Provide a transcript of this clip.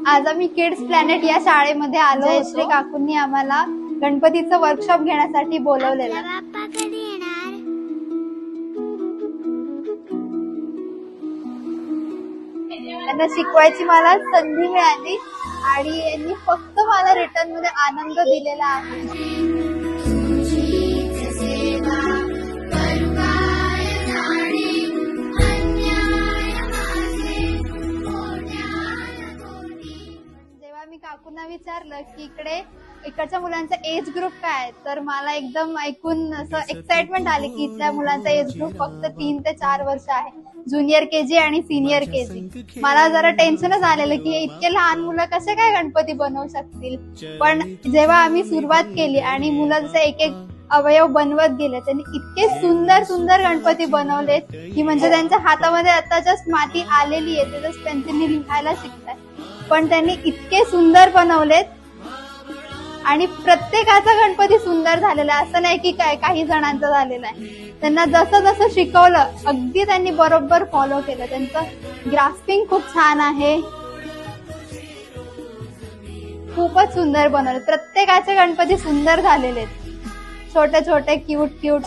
आज आम्ही kids planet या शाळेमध्ये आलो होतो। श्री काकूंनी आम्हाला गणपतीचं वर्कशॉप घेण्यासाठी बोलवलेलं। त्यांना शिकवायची मला संधी मिळाली आणि यांनी फक्त मला रिटर्न मध्ये आनंद दिलेला आहे। मी काकूंना विचारलं की इकडच्या मुलांचा एज ग्रुप काय आहे, तर मला एकदम ऐकून असं एक्साइटमेंट आली की इथल्या मुलांचा एज ग्रुप फक्त 3 ते 4 वर्ष आहे, ज्युनियर केजी आणि सिनियर केजी। मला जरा टेन्शनच आलेलं की इतके लहान मुलं कसे काय गणपती बनवू शकतील, पण जेव्हा आम्ही सुरुवात केली आणि मुलं जसे एक एक अवयव बनवत गेले, त्यांनी इतके सुंदर सुंदर गणपती बनवलेत की म्हणजे त्यांच्या हातामध्ये आता जस्ट माती आलेली आहे, ते जस्ट पेन्सिलने लिहायला शिकतात, पण त्यांनी इतके सुंदर बनवलेत आणि प्रत्येकाचा गणपती सुंदर झालेला आहे। असं नाही की काही जणांचा झालेला आहे। त्यांना जसं जसं शिकवलं अगदी त्यांनी बरोबर फॉलो केलं। त्यांचं ग्रास्पिंग खूप छान आहे, खूपच सुंदर बनवले। प्रत्येकाचे गणपती सुंदर झालेले आहेत, छोटे छोटे क्यूट क्यूट।